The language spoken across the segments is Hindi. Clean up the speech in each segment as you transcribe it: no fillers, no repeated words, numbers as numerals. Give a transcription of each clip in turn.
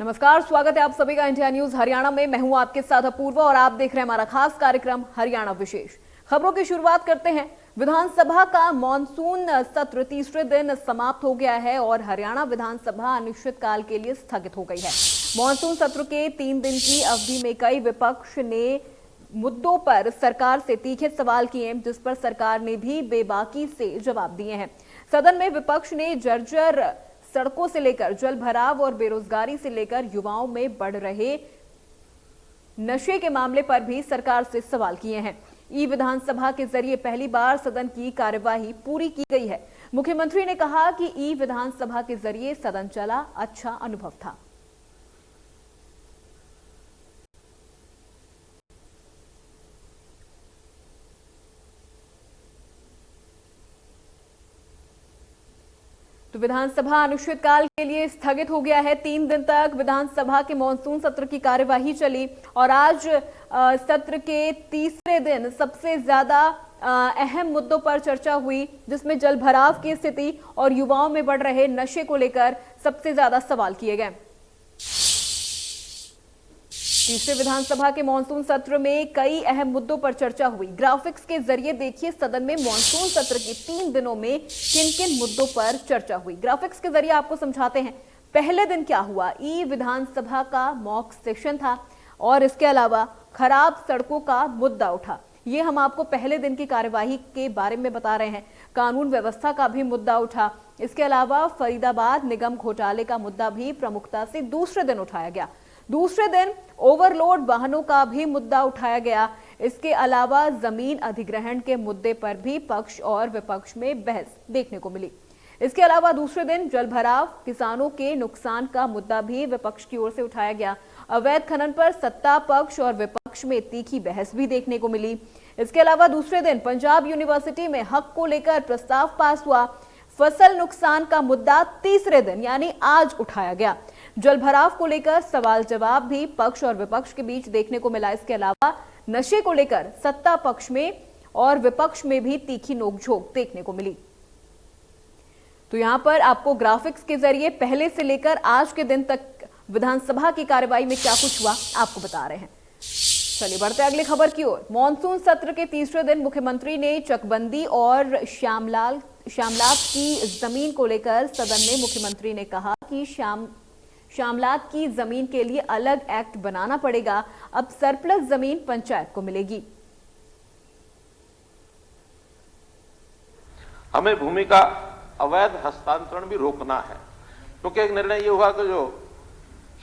नमस्कार, स्वागत है आप सभी का इंडिया न्यूज हरियाणा में। मैं हूं आपके साथ अपूर्वा और आप देख रहे हैं हमारा खास कार्यक्रम हरियाणा विशेष। खबरों की शुरुआत करते हैं। विधानसभा का मॉनसून सत्र तीसरे दिन समाप्त हो गया है और हरियाणा विधानसभा अनिश्चितकाल के लिए स्थगित हो गई है। मॉनसून सत्र के 3 दिन की अवधि में कई विपक्ष ने मुद्दों पर सरकार से तीखे सवाल किए, जिस पर सरकार ने भी बेबाकी से जवाब दिए हैं। सदन में विपक्ष ने जर्जर सड़कों से लेकर जल भराव और बेरोजगारी से लेकर युवाओं में बढ़ रहे नशे के मामले पर भी सरकार से सवाल किए हैं। ई विधानसभा के जरिए पहली बार सदन की कार्यवाही पूरी की गई है। मुख्यमंत्री ने कहा कि ई विधानसभा के जरिए सदन चला, अच्छा अनुभव था। तो विधानसभा अनिश्चितकाल के लिए स्थगित हो गया है। 3 दिन तक विधानसभा के मॉनसून सत्र की कार्यवाही चली और आज सत्र के तीसरे दिन सबसे ज्यादा अहम मुद्दों पर चर्चा हुई, जिसमें जल भराव की स्थिति और युवाओं में बढ़ रहे नशे को लेकर सबसे ज्यादा सवाल किए गए। तीसरे विधानसभा के मॉनसून सत्र में कई अहम मुद्दों पर चर्चा हुई। ग्राफिक्स के जरिए देखिए सदन में मॉनसून सत्र के 3 दिनों में किन किन मुद्दों पर चर्चा हुई। ग्राफिक्स के जरिए आपको समझाते हैं। पहले दिन क्या हुआ? ई विधानसभा का मॉक सेशन था और इसके अलावा खराब सड़कों का मुद्दा उठा। ये हम आपको पहले दिन की कार्यवाही के बारे में बता रहे हैं। कानून व्यवस्था का भी मुद्दा उठा। इसके अलावा फरीदाबाद निगम घोटाले का मुद्दा भी प्रमुखता से दूसरे दिन उठाया गया। दूसरे दिन ओवरलोड वाहनों का भी मुद्दा उठाया गया। इसके अलावा जमीन अधिग्रहण के मुद्दे पर भी पक्ष और विपक्ष में बहस देखने को मिली। इसके अलावा दूसरे दिन जल भराव, किसानों के नुकसान का मुद्दा भी विपक्ष की ओर से उठाया गया। अवैध खनन पर सत्ता पक्ष और विपक्ष में तीखी बहस भी देखने को मिली। इसके अलावा दूसरे दिन पंजाब यूनिवर्सिटी में हक को लेकर प्रस्ताव पास हुआ। फसल नुकसान का मुद्दा तीसरे दिन यानी आज उठाया गया। जल भराव को लेकर सवाल जवाब भी पक्ष और विपक्ष के बीच देखने को मिला। इसके अलावा नशे को लेकर सत्ता पक्ष में और विपक्ष में भी तीखी नोकझोंक देखने को मिली। तो यहां पर आपको ग्राफिक्स के जरिए पहले से लेकर आज के दिन तक विधानसभा की कार्यवाही में क्या कुछ हुआ आपको बता रहे हैं। चलिए बढ़ते अगली खबर की ओर। मॉनसून सत्र के तीसरे दिन मुख्यमंत्री ने चकबंदी और श्यामलात की जमीन को लेकर सदन में मुख्यमंत्री ने कहा कि श्यामलात की जमीन के लिए अलग एक्ट बनाना पड़ेगा। अब सरप्लस जमीन पंचायत को मिलेगी। हमें भूमि का अवैध हस्तांतरण भी रोकना है, क्योंकि एक निर्णय ये हुआ कि जो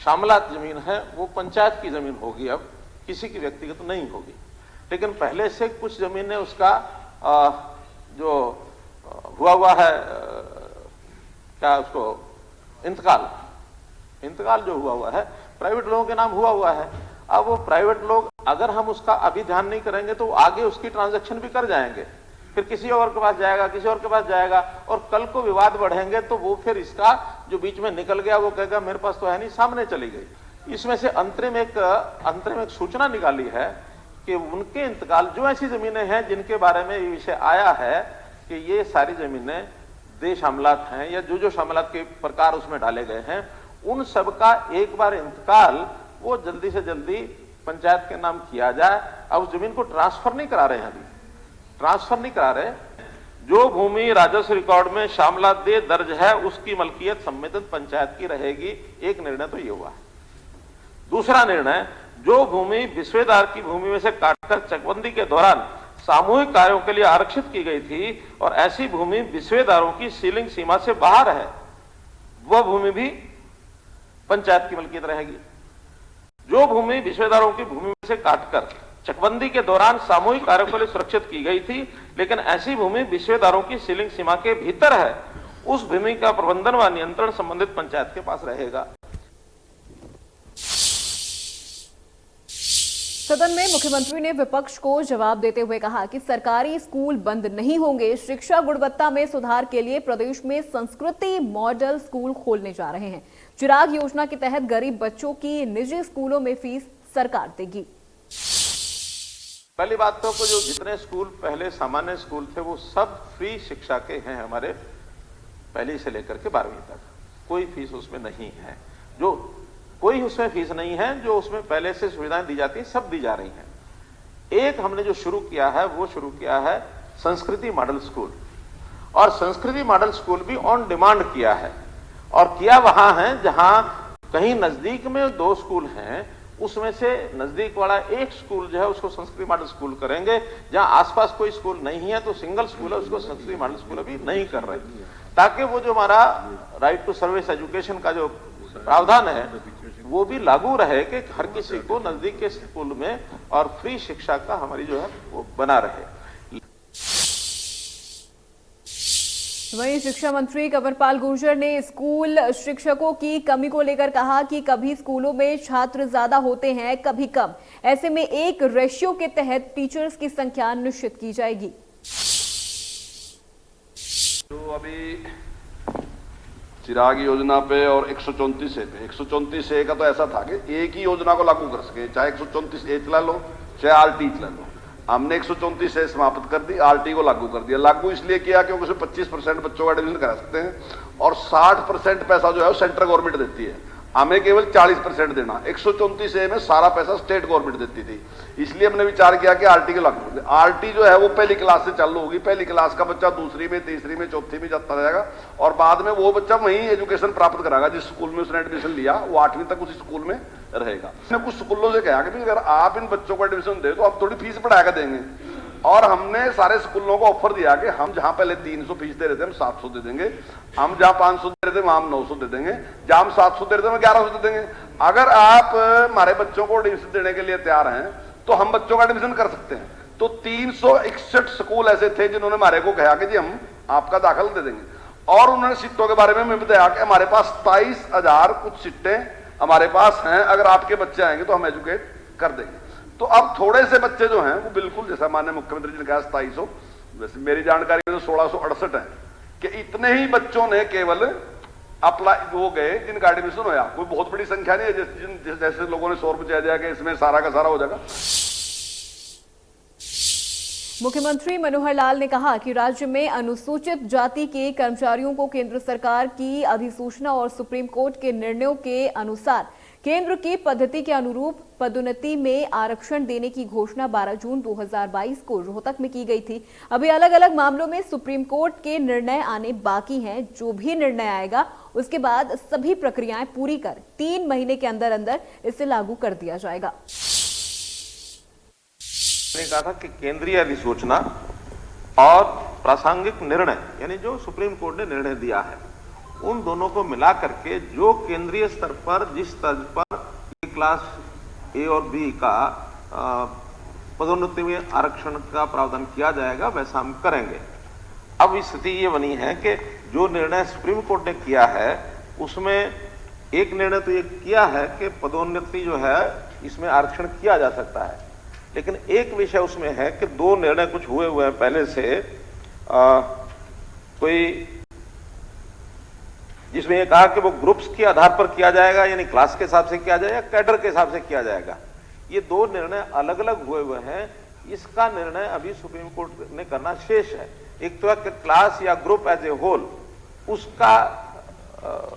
श्यामलात जमीन है वो पंचायत की जमीन होगी, अब किसी की व्यक्तिगत तो नहीं होगी। लेकिन पहले से कुछ जमीनें उसका जो हुआ है क्या उसको इंतकाल जो हुआ है प्राइवेट लोगों के नाम हुआ है। अब वो प्राइवेट लोग अगर हम उसका अभी ध्यान नहीं करेंगे तो आगे उसकी ट्रांजैक्शन भी कर जाएंगे, फिर किसी और के पास जाएगा, किसी और के पास जाएगा और कल को विवाद बढ़ेंगे तो वो फिर इसका जो बीच में निकल गया वो कहेगा मेरे पास तो है नहीं, सामने चली गई। इसमें से अंतरिम एक सूचना निकाली है कि उनके इंतकाल जो ऐसी जमीनें हैं जिनके बारे में ये विषय आया है कि ये सारी जमीनें देश शामलात हैं या जो शामलात के प्रकार उसमें डाले गए हैं, उन सब का एक बार इंतकाल वो जल्दी से जल्दी पंचायत के नाम किया जाए। अब उस जमीन को ट्रांसफर नहीं करा रहे हैं, अभी ट्रांसफर नहीं करा रहे। जो भूमि राजस्व रिकॉर्ड में शामलात दे दर्ज है उसकी मलकियत संबंधित पंचायत की रहेगी। एक निर्णय तो ये हुआ है। दूसरा निर्णय, जो भूमि विश्वेदार की भूमि में से काटकर चकबंदी के दौरान सामूहिक कार्यों के लिए आरक्षित की गई थी और ऐसी भूमि विश्वेदारों की सीलिंग सीमा से बाहर है, वह भूमि भी पंचायत की मलकियत रहेगी। जो भूमि विश्वेदारों की भूमि में से काटकर चकबंदी के दौरान सामूहिक कार्यों के लिए सुरक्षित की गई थी, लेकिन ऐसी भूमि विश्वेदारों की सीलिंग सीमा के भीतर है, उस भूमि का प्रबंधन व नियंत्रण संबंधित पंचायत के पास रहेगा। सदन में मुख्यमंत्री ने विपक्ष को जवाब देते हुए कहा कि सरकारी स्कूल बंद नहीं होंगे। शिक्षा गुणवत्ता में सुधार के लिए प्रदेश में संस्कृति मॉडल स्कूल खोलने जा रहे हैं। चिराग योजना के तहत गरीब बच्चों की निजी स्कूलों में फीस सरकार देगी। पहली बात तो जो जितने स्कूल पहले सामान्य स्कूल थे वो सब फ्री शिक्षा के हैं हमारे, पहली से लेकर के 12वीं तक कोई फीस उसमें नहीं है। जो कोई उसमें फीस नहीं है, जो उसमें पहले से सुविधाएं दी जाती हैं सब दी जा रही हैं। एक हमने जो शुरू किया है वो शुरू किया है संस्कृति मॉडल स्कूल, और संस्कृति मॉडल स्कूल भी ऑन डिमांड किया है, और किया वहां है जहां कहीं नजदीक में 2 स्कूल हैं, उसमें से नजदीक वाला एक स्कूल जो है उसको संस्कृति मॉडल स्कूल करेंगे। जहां आसपास कोई स्कूल नहीं है तो सिंगल स्कूल है, उसको संस्कृति मॉडल स्कूल अभी नहीं कर रहे, ताकि वो जो हमारा राइट टू सर्विस एजुकेशन का जो प्रावधान है वो भी लागू रहे कि हर किसी को नजदीक के स्कूल में और फ्री शिक्षा का हमारी जो है वो बना रहे। वहीं शिक्षा मंत्री कंवरपाल गुर्जर ने स्कूल शिक्षकों की कमी को लेकर कहा कि कभी स्कूलों में छात्र ज्यादा होते हैं, कभी कम। ऐसे में एक रेशियो के तहत टीचर्स की संख्या निश्चित की जाएगी। तो अभी चिराग योजना पे और 134A पे 134A का तो ऐसा था कि एक ही योजना को लागू कर सके, चाहे 134A चला लो चाहे आरटी चला लो। हमने 134A समाप्त कर दी, आरटी को लागू कर दिया। लागू इसलिए किया क्योंकि उसमें 25% बच्चों का एडमिशन करा सकते हैं और 60% पैसा जो है वो सेंट्रल गवर्नमेंट देती है, हमें केवल 40% देना। 134A में सारा पैसा स्टेट गवर्नमेंट देती थी, इसलिए हमने विचार किया कि आरटी को लागू कर दे। आरटी जो है वो पहली क्लास से चालू होगी, पहली क्लास का बच्चा दूसरी में, तीसरी में, चौथी में जाता रहेगा और बाद में वो बच्चा वहीं एजुकेशन प्राप्त कराएगा जिस स्कूल में उसने एडमिशन लिया, वो 8वीं तक उसी स्कूल में रहेगा। मैंने कुछ स्कूलों से कहा कि अगर आप इन बच्चों को एडमिशन दे तो आप थोड़ी फीस बढ़ा कर देंगे, और हमने सारे स्कूलों को ऑफर दिया कि हम जहां पहले 300 फीस दे रहे थे हम 700 दे देंगे, हम जहां 500 दे रहे थे वहां हम 900 दे देंगे, जहां हम 700 दे रहे थे हम 1100 दे देंगे। अगर आप हमारे बच्चों को एडमिशन देने के लिए तैयार हैं तो हम बच्चों का एडमिशन कर सकते हैं। तो 361 स्कूल ऐसे थे जिन्होंने हमारे को कहा कि जी हम आपका दाखिल दे देंगे, और उन्होंने सीटों के बारे में हमें बताया कि हमारे पास 27,000 कुछ सीटें हमारे पास हैं, अगर आपके बच्चे आएंगे तो हम एजुकेट कर देंगे। तो अब थोड़े से बच्चे जो हैं वो बिल्कुल जैसा माननीय मुख्यमंत्री जी ने कहा 2700, वैसे मेरी जानकारी में तो 1668 है कि इतने ही बच्चों ने केवल अप्लाई हो गए जिनका एडमिशन होया। कोई बहुत बड़ी संख्या नहीं है जैसे लोगों ने शोर मचाया जाए कि इसमें सारा का सारा हो जाएगा। मुख्यमंत्री मनोहर लाल ने कहा कि राज्य में अनुसूचित जाति के कर्मचारियों को केंद्र सरकार की अधिसूचना और सुप्रीम कोर्ट के निर्णयों के अनुसार केंद्र की पद्धति के अनुरूप पदोन्नति में आरक्षण देने की घोषणा 12 जून 2022 को रोहतक में की गई थी। अभी अलग अलग मामलों में सुप्रीम कोर्ट के निर्णय आने बाकी हैं। जो भी निर्णय आएगा उसके बाद सभी प्रक्रियाएं पूरी कर 3 महीने के अंदर अंदर इसे लागू कर दिया जाएगा। मैंने कहा था कि केंद्रीय अधिसूचना और प्रासंगिक निर्णय, यानी जो सुप्रीम कोर्ट ने निर्णय दिया है, उन दोनों को मिला करके जो केंद्रीय स्तर पर जिस तर्ज पर क्लास ए और बी का पदोन्नति में आरक्षण का प्रावधान किया जाएगा वैसा हम करेंगे। अब स्थिति ये बनी है कि जो निर्णय सुप्रीम कोर्ट ने किया है उसमें एक निर्णय तो ये किया है कि पदोन्नति जो है इसमें आरक्षण किया जा सकता है, लेकिन एक विषय उसमें है कि 2 निर्णय कुछ हुए हैं पहले से, कोई जिसमें ये कहा कि वो ग्रुप्स के आधार पर किया जाएगा, यानी क्लास के हिसाब से किया जाएगा, कैडर के हिसाब से किया जाएगा। ये 2 निर्णय अलग अलग हुए हैं। इसका निर्णय अभी सुप्रीम कोर्ट ने करना शेष है। एक तो है कि क्लास या ग्रुप एज ए होल उसका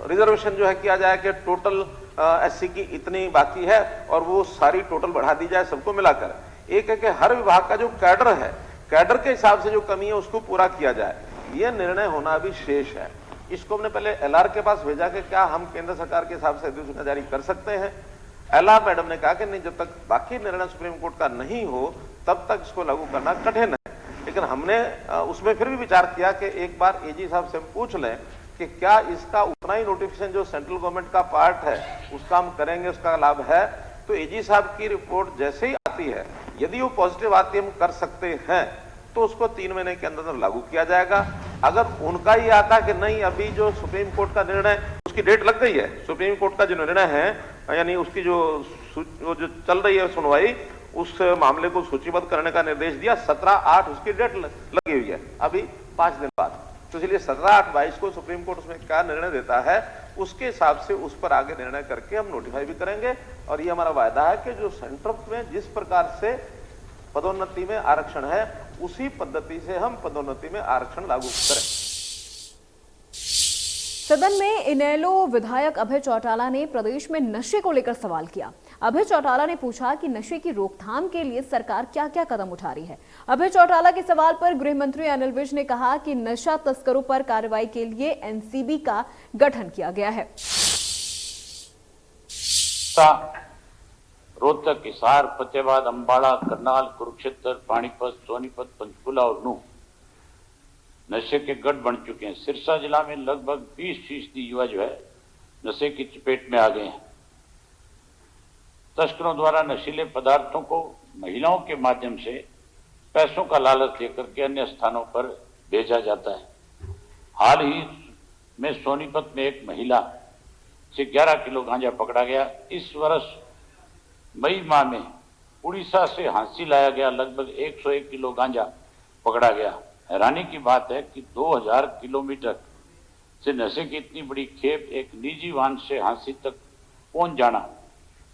रिजर्वेशन जो है किया जाए कि टोटल एससी की इतनी बाकी है और वो सारी टोटल बढ़ा दी जाए सबको मिलाकर। एक है कि हर विभाग का जो कैडर है, कैडर के हिसाब से जो कमी है उसको पूरा किया जाए। यह निर्णय होना अभी शेष है। इसको हमने पहले एलआर के पास भेजा कि क्या हम केंद्र सरकार के हिसाब से अधिसूचना जारी कर सकते हैं। एलआर मैडम ने कहा कि नहीं, जब तक बाकी निर्णय सुप्रीम कोर्ट का नहीं हो तब तक इसको लागू करना कठिन है। लेकिन हमने उसमें फिर भी विचार किया कि एक बार एजी साहब से हम पूछ लें कि क्या इसका उतना ही नोटिफिकेशन जो सेंट्रल गवर्नमेंट का पार्ट है उसका हम करेंगे, उसका लाभ है। तो एजी साहब की रिपोर्ट जैसे ही आती है, यदि वो पॉजिटिव आती है हम कर सकते हैं तो उसको 3 महीने के अंदर लागू किया जाएगा। अगर उनका ही आता कि नहीं, अभी जो सुप्रीम कोर्ट का निर्णय उसकी डेट लग गई है, सुप्रीम कोर्ट का जो निर्णय है यानी उसकी जो चल रही है सुनवाई, उस मामले को सूचीबद्ध करने का निर्देश दिया, 17/8 उसकी डेट लगी हुई है अभी 5 दिन बाद। तो इसलिए 17/8/22 को सुप्रीम कोर्ट उसमें क्या निर्णय देता है उसके हिसाब से उस पर आगे निर्णय करके हम नोटिफाई भी करेंगे। और ये हमारा वायदा है कि जो सेंटर में जिस प्रकार से पदोन्नति में आरक्षण है उसी पद्धति से हम पदोन्नति में आरक्षण लागू करें। सदन में इनेलो विधायक अभय चौटाला ने प्रदेश में नशे को लेकर सवाल किया। अभय चौटाला ने पूछा कि नशे की रोकथाम के लिए सरकार क्या क्या कदम उठा रही है। अभय चौटाला के सवाल पर गृह मंत्री अनिल विज ने कहा कि नशा तस्करों पर कार्रवाई के लिए एनसीबी का गठन किया गया है। रोहतक, हिसार, फतेहाबाद, अंबाला, करनाल, कुरुक्षेत्र, पानीपत, सोनीपत, पंचकुला और नूह नशे के गढ़ बन चुके हैं। सिरसा जिला में लगभग 20% युवा जो है नशे की चपेट में आ गए हैं। तस्करों द्वारा नशीले पदार्थों को महिलाओं के माध्यम से पैसों का लालच लेकर के अन्य स्थानों पर भेजा जाता है। हाल ही में सोनीपत में एक महिला से 11 किलो गांजा पकड़ा गया। इस वर्ष मई माह में उड़ीसा से हांसी लाया गया लगभग 101 किलो गांजा पकड़ा गया। हैरानी की बात है कि 2000 किलोमीटर से नशे की इतनी बड़ी खेप एक निजी वाहन से हांसी तक पहुंच जाना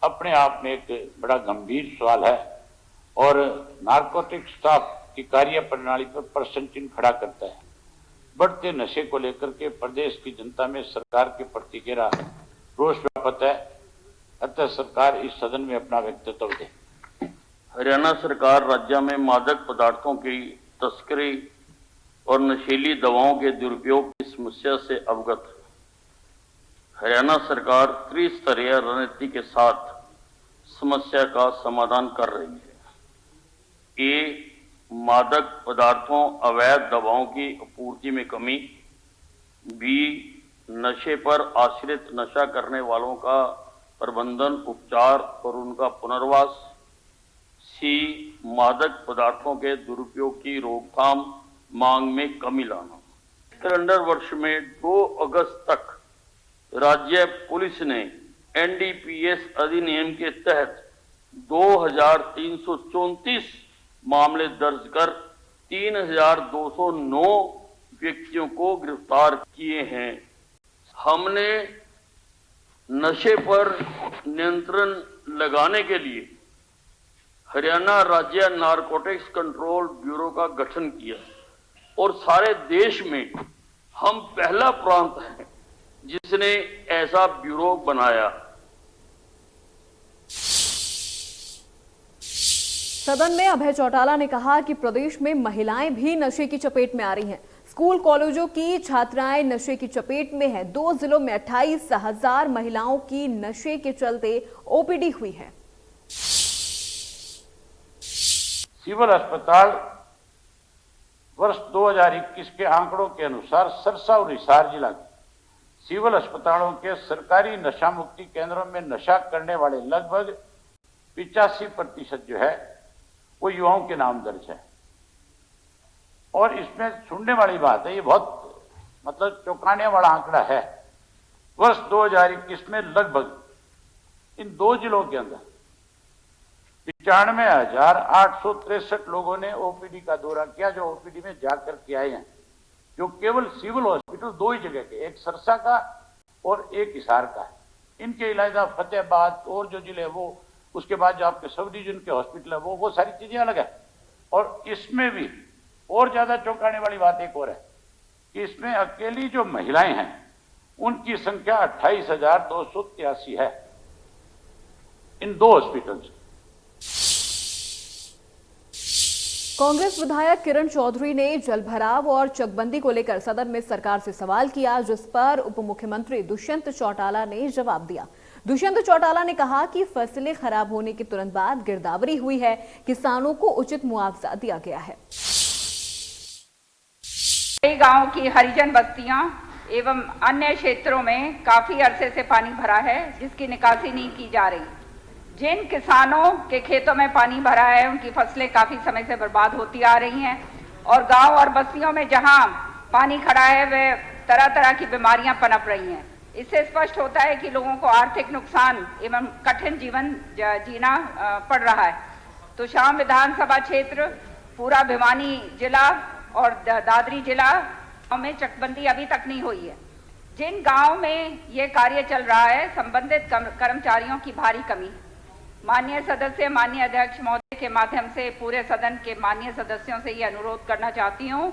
अपने आप में एक बड़ा गंभीर सवाल है और नारकोटिक स्टाफ की कार्य प्रणाली पर प्रश्न चिन्ह खड़ा करता है। बढ़ते नशे को लेकर के प्रदेश की जनता में सरकार के प्रति गहरा रोष व्याप्त है। अतः सरकार इस सदन में अपना वक्तव्य दे। हरियाणा सरकार राज्य में मादक पदार्थों की तस्करी और नशीली दवाओं के दुरुपयोग की समस्या से अवगत है। हरियाणा सरकार त्रिस्तरीय रणनीति के साथ समस्या का समाधान कर रही है। ए, मादक पदार्थों अवैध दवाओं की आपूर्ति में कमी। बी, नशे पर आश्रित नशा करने वालों का प्रबंधन, उपचार और उनका पुनर्वास। सी, मादक पदार्थों के दुरुपयोग की रोकथाम, मांग में कमी लाना। कैलेंडर वर्ष में 2 अगस्त तक राज्य पुलिस ने एनडीपीएस अधिनियम के तहत 2334 मामले दर्ज कर 3209 व्यक्तियों को गिरफ्तार किए हैं। हमने नशे पर नियंत्रण लगाने के लिए हरियाणा राज्य नारकोटिक्स कंट्रोल ब्यूरो का गठन किया और सारे देश में हम पहला प्रांत हैं जिसने ऐसा ब्यूरो बनाया। सदन में अभय चौटाला ने कहा कि प्रदेश में महिलाएं भी नशे की चपेट में आ रही हैं। स्कूल कॉलेजों की छात्राएं नशे की चपेट में हैं। 2 जिलों में 28,000 महिलाओं की नशे के चलते ओपीडी हुई है। सिविल अस्पताल वर्ष 2021 के आंकड़ों के अनुसार सिरसा और हिसार जिला के सिविल अस्पतालों के सरकारी नशा मुक्ति केंद्रों में नशा करने वाले लगभग 85% जो है वो युवाओं के नाम दर्ज है। और इसमें सुनने वाली बात है, ये बहुत मतलब चौंकाने वाला आंकड़ा है। वर्ष 2021 में लगभग इन 2 जिलों के अंदर 95,863 लोगों ने ओपीडी का दौरा किया, जो ओपीडी में जाकर के आए हैं, जो केवल सिविल हॉस्पिटल 2 ही जगह के, एक सरसा का और एक हिसार का है। इनके अलावा फतेहाबाद और जो जिले वो, उसके बाद जो आपके सब डिवीजन के हॉस्पिटल है वो सारी चीजें अलग है। और इसमें भी और ज्यादा चौंकाने वाली बात एक और है कि इसमें अकेली जो महिलाएं हैं उनकी संख्या 28,283 है इन 2 हॉस्पिटल्स। कांग्रेस विधायक किरण चौधरी ने जलभराव और चकबंदी को लेकर सदन में सरकार से सवाल किया, जिस पर उप मुख्यमंत्री दुष्यंत चौटाला ने जवाब दिया। दुष्यंत चौटाला ने कहा कि फसलें खराब होने के तुरंत बाद गिरदावरी हुई है, किसानों को उचित मुआवजा दिया गया है। कई गांवों की हरिजन बस्तियां एवं अन्य क्षेत्रों में काफी अरसे से पानी भरा है, जिसकी निकासी नहीं की जा रही। जिन किसानों के खेतों में पानी भरा है उनकी फसलें काफी समय से बर्बाद होती आ रही हैं और गांव और बस्तियों में जहां पानी खड़ा है वे तरह तरह की बीमारियां पनप रही हैं। इससे स्पष्ट होता है कि लोगों को आर्थिक नुकसान एवं कठिन जीवन जीना पड़ रहा है। तो शाम विधानसभा क्षेत्र, पूरा भिवानी जिला और दादरी जिला में चकबंदी अभी तक नहीं हुई है। जिन गांव में ये कार्य चल रहा है, संबंधित कर्मचारियों की भारी कमी है। माननीय सदस्य, माननीय अध्यक्ष महोदय के माध्यम से पूरे सदन के माननीय सदस्यों से ये अनुरोध करना चाहती हूँ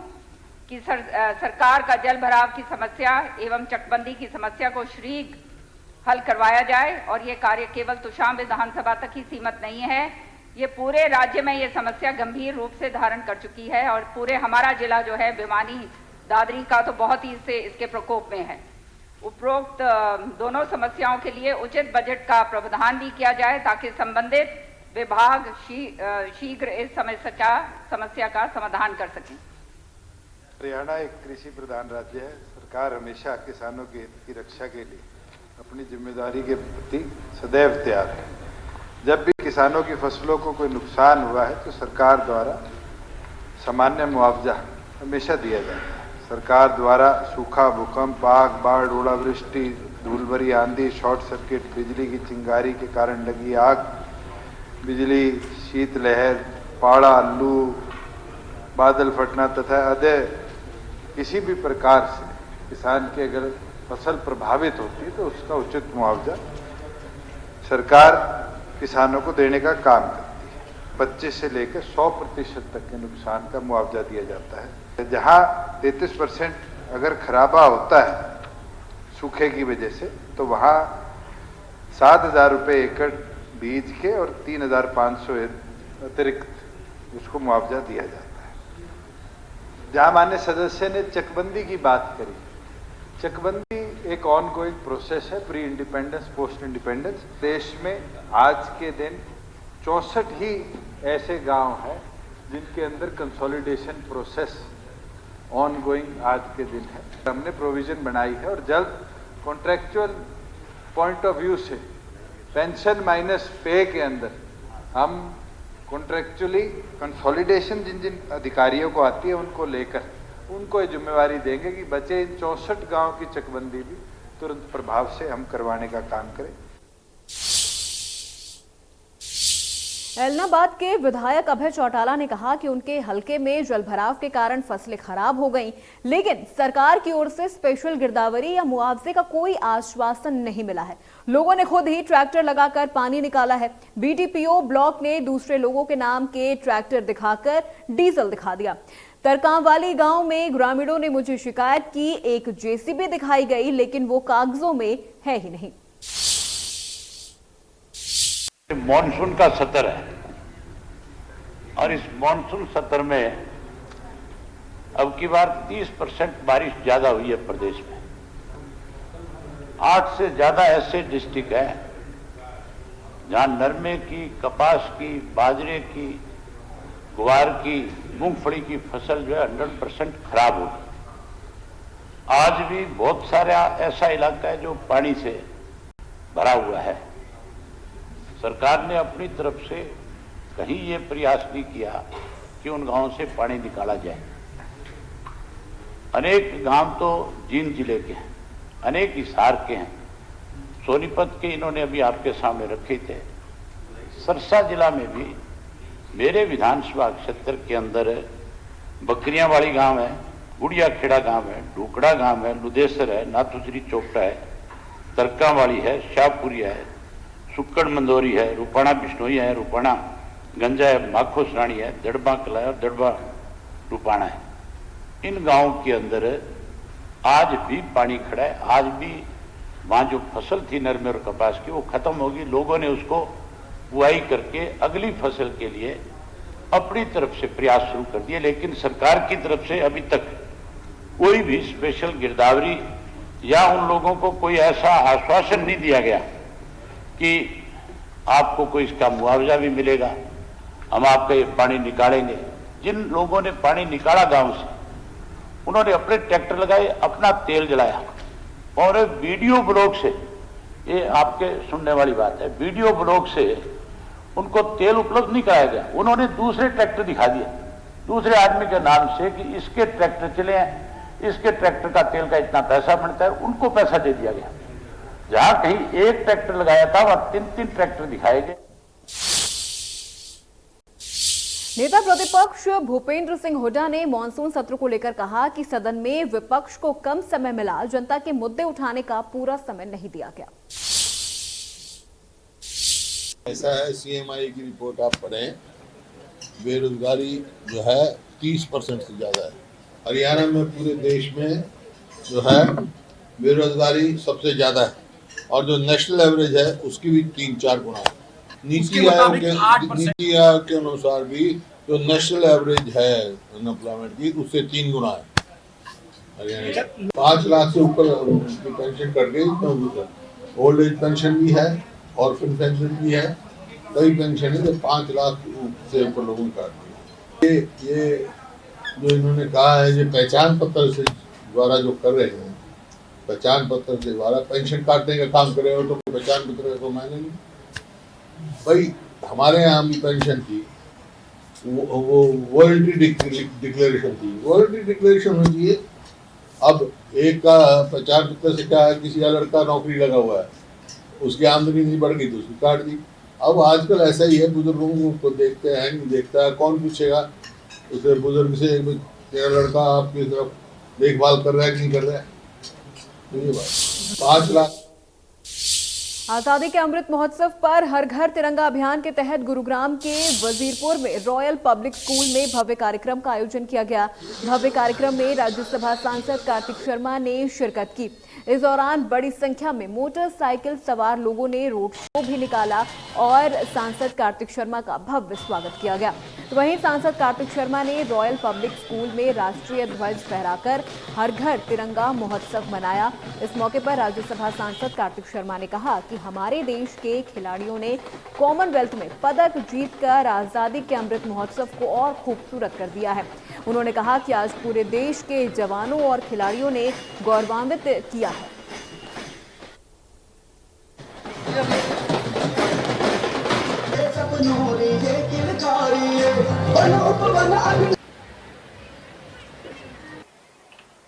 कि सरकार का जल भराव की समस्या एवं चकबंदी की समस्या को शीघ्र हल करवाया जाए और ये कार्य केवल तुशाम विधानसभा तक ही सीमित नहीं है, ये पूरे राज्य में ये समस्या गंभीर रूप से धारण कर चुकी है और पूरे हमारा जिला जो है भिवानी दादरी का तो बहुत ही इसके प्रकोप में है। उपरोक्त दोनों समस्याओं के लिए उचित बजट का प्रावधान भी किया जाए ताकि संबंधित विभाग शीघ्र इस समस्या का समाधान कर सकें। हरियाणा एक कृषि प्रधान राज्य है। सरकार हमेशा किसानों के हित की रक्षा के लिए अपनी जिम्मेदारी के प्रति सदैव तैयार है। जब भी किसानों की फसलों को कोई नुकसान हुआ है तो सरकार द्वारा सामान्य मुआवजा हमेशा दिया जाता है। सरकार द्वारा सूखा, भूकंप, आग, बाढ़, ओलावृष्टि, धूलभरी आंधी, शॉर्ट सर्किट, बिजली की चिंगारी के कारण लगी आग, बिजली, शीतलहर, पाड़ा, लू, बादल फटना तथा अदय किसी भी प्रकार से किसान की अगर फसल प्रभावित होती है तो उसका उचित मुआवजा सरकार किसानों को देने का काम करती है। 25 से लेकर 100% तक के नुकसान का मुआवजा दिया जाता है। जहां 33% अगर खराबा होता है सूखे की वजह से तो वहां 7,000 रुपये एकड़ बीज के और 3,500 अतिरिक्त उसको मुआवजा दिया जाता है। जहां माननीय सदस्य ने चकबंदी की बात करी, चकबंदी एक ऑन गोइंग प्रोसेस है, प्री इंडिपेंडेंस, पोस्ट इंडिपेंडेंस। देश में आज के दिन 64 ही ऐसे गांव हैं जिनके अंदर कंसोलिडेशन प्रोसेस ऑन गोइंग आज के दिन है। हमने प्रोविजन बनाई है और जल्द कॉन्ट्रेक्चुअल पॉइंट ऑफ व्यू से पेंशन माइनस पे के अंदर हम कॉन्ट्रेक्चुअली कंसोलिडेशन जिन जिन अधिकारियों को आती है उनको लेकर उनको ये जिम्मेवारी देंगे कि बचे इन 64 गांव की चकबंदी भी तुरंत प्रभाव से हम करवाने का काम करें। एलनाबाद के विधायक अभय चौटाला ने कहा कि उनके हलके में जलभराव के कारण फसलें खराब हो गईं, लेकिन सरकार की ओर से स्पेशल गिरदावरी या मुआवजे का कोई आश्वासन नहीं मिला है। लोगों ने खुद ही ट्रैक्टर लगाकर पानी निकाला है। बीडीपीओ ब्लॉक ने दूसरे लोगों के नाम के ट्रैक्टर दिखाकर डीजल दिखा दिया। तरकांवाली गांव में ग्रामीणों ने मुझे शिकायत की, एक जेसीबी दिखाई गई लेकिन वो कागजों में है ही नहीं। मॉनसून का सत्र है और इस मॉनसून सत्र में अब की बार 30% बारिश ज्यादा हुई है प्रदेश में। 8 से ज्यादा ऐसे डिस्ट्रिक्ट हैं जहां नरमे की, कपास की, बाजरे की, ग्वार की, मूंगफली की फसल जो है 100% खराब हो गई। आज भी बहुत सारा ऐसा इलाका है जो पानी से भरा हुआ है। सरकार ने अपनी तरफ से कहीं ये प्रयास नहीं किया कि उन गांवों से पानी निकाला जाए। अनेक गांव तो जींद जिले के हैं, अनेक हिसार के हैं, सोनीपत के इन्होंने अभी आपके सामने रखे थे। सरसा जिला में भी मेरे विधानसभा क्षेत्र के अंदर बकरियां वाली गांव है, गुड़िया खेड़ा गांव है, ढूकड़ा गांव है, लुदेसर है, नाथुश्री चोपटा है, तरकावाली है, शाहपुरिया है, सुक्कड़ मंदोरी है, रूपाणा बिश्नोई है, रूपाणा गंजा है, माखो सराणी है, दड़बा कला है और दड़बा रूपाणा है। इन गांवों के अंदर आज भी पानी खड़ा है। आज भी वहां जो फसल थी नरमे और कपास की वो खत्म होगी। लोगों ने उसको बुआई करके अगली फसल के लिए अपनी तरफ से प्रयास शुरू कर दिए, लेकिन सरकार की तरफ से अभी तक कोई भी स्पेशल गिरदावरी या उन लोगों को कोई ऐसा आश्वासन नहीं दिया गया कि आपको कोई इसका मुआवजा भी मिलेगा, हम आपका ये पानी निकालेंगे। जिन लोगों ने पानी निकाला गांव से उन्होंने अपने ट्रैक्टर लगाए, अपना तेल जलाया और वीडियो ब्लॉग से, ये आपके सुनने वाली बात है, वीडियो ब्लॉग से उनको तेल उपलब्ध नहीं कराया गया। उन्होंने दूसरे ट्रैक्टर दिखा दिए दूसरे आदमी के नाम से कि इसके ट्रैक्टर चले हैं, इसके ट्रैक्टर का तेल का इतना पैसा बनता है, उनको पैसा दे दिया गया। जहां कहीं एक ट्रैक्टर लगाया था वहां 3-3 ट्रैक्टर दिखाए गए। नेता प्रतिपक्ष भूपेंद्र सिंह हुड्डा ने मानसून सत्र को लेकर कहा कि सदन में विपक्ष को कम समय मिला, जनता के मुद्दे उठाने का पूरा समय नहीं दिया गया। ऐसा है, सीएमआई की रिपोर्ट आप पढ़ें, बेरोजगारी जो है 30% से ज्यादा है। हरियाणा में पूरे देश में जो है बेरोजगारी सबसे ज्यादा है और जो नेशनल एवरेज है उसकी भी 3-4 गुना है। नीति आयोग के अनुसार भी जो नेशनल एवरेज है अनएम्प्लॉयमेंट की उससे 3 गुना है। हरियाणा 5 लाख से ऊपर की पेंशन कट गई, तो ओल्ड एज पेंशन भी है, ऑर्फन पेंशन भी है, कई पेंशन है जो 5 लाख से ऊपर लोगों का। ये जो इन्होंने कहा है ये पहचान पत्र से द्वारा जो कर रहे हैं, पहचान पत्र के द्वारा पेंशन काटने का काम कर रहे हो तो पहचान पत्र का तो मायने नहीं। भाई हमारे यहाँ भी पेंशन थी, वो वॉलंटरी डिक्लेरेशन थी, वॉलंटरी डिक्लेरेशन होनी चाहिए। अब एक का पहचान पत्र से क्या है, किसी का लड़का नौकरी लगा हुआ है, उसकी आमदनी नहीं बढ़ गई तो उसकी काट दी। अब आजकल ऐसा ही है, बुजुर्गों को देखते हैं, नहीं देखता है, कौन पूछेगा उसे बुजुर्ग से तेरा लड़का आपकी तरफ देखभाल कर रहा है कि नहीं कर रहा है। तो ये बात 5 लाख। आजादी के अमृत महोत्सव पर हर घर तिरंगा अभियान के तहत गुरुग्राम के वजीरपुर में रॉयल पब्लिक स्कूल में भव्य कार्यक्रम का आयोजन किया गया। भव्य कार्यक्रम में राज्यसभा सांसद कार्तिक शर्मा ने शिरकत की। इस दौरान बड़ी संख्या में मोटरसाइकिल सवार लोगों ने रोड शो भी निकाला और सांसद कार्तिक शर्मा का भव्य स्वागत किया गया। तो वहीं सांसद कार्तिक शर्मा ने रॉयल पब्लिक स्कूल में राष्ट्रीय ध्वज फहराकर हर घर तिरंगा महोत्सव मनाया। इस मौके पर राज्यसभा सांसद कार्तिक शर्मा ने कहा कि हमारे देश के खिलाड़ियों ने कॉमनवेल्थ में पदक जीतकर आजादी के अमृत महोत्सव को और खूबसूरत कर दिया है। उन्होंने कहा कि आज पूरे देश के जवानों और खिलाड़ियों ने गौरवान्वित किया है।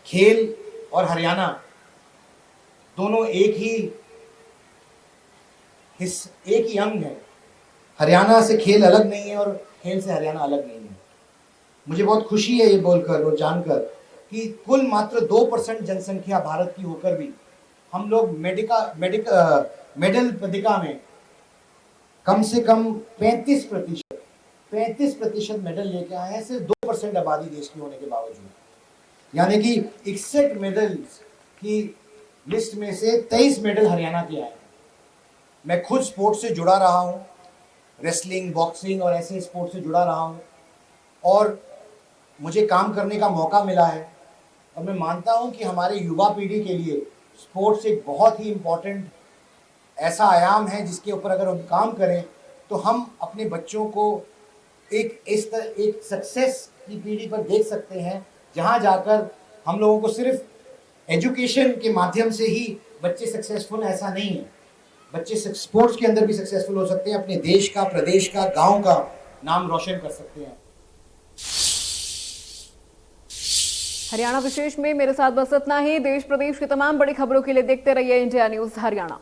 खेल और हरियाणा दोनों एक ही अंग है। हरियाणा से खेल अलग नहीं है और खेल से हरियाणा अलग नहीं है। मुझे बहुत खुशी है ये बोलकर और जानकर कि कुल मात्र 2% जनसंख्या भारत की होकर भी हम लोग मेडल पत्रिका में कम से कम 35% मेडल लेके आए हैं, सिर्फ 2% आबादी देश की होने के बावजूद। यानी कि 61 मेडल्स की लिस्ट में से 23 मेडल हरियाणा के आए हैं। मैं खुद स्पोर्ट्स से जुड़ा रहा हूँ, रेसलिंग, बॉक्सिंग और ऐसे स्पोर्ट्स से जुड़ा रहा हूँ और मुझे काम करने का मौका मिला है। और मैं मानता हूँ कि हमारे युवा पीढ़ी के लिए स्पोर्ट्स एक बहुत ही इम्पोर्टेंट ऐसा आयाम है जिसके ऊपर अगर हम काम करें तो हम अपने बच्चों को एक सक्सेस की पीढ़ी पर देख सकते हैं, जहाँ जाकर हम लोगों को सिर्फ एजुकेशन के माध्यम से ही बच्चे सक्सेसफुल ऐसा नहीं है। बच्चे स्पोर्ट्स के अंदर भी सक्सेसफुल हो सकते हैं, अपने देश का, प्रदेश का, गांव का नाम रोशन कर सकते हैं। हरियाणा विशेष में मेरे साथ बस इतना ही। देश प्रदेश की तमाम बड़ी खबरों के लिए देखते रहिए इंडिया न्यूज हरियाणा।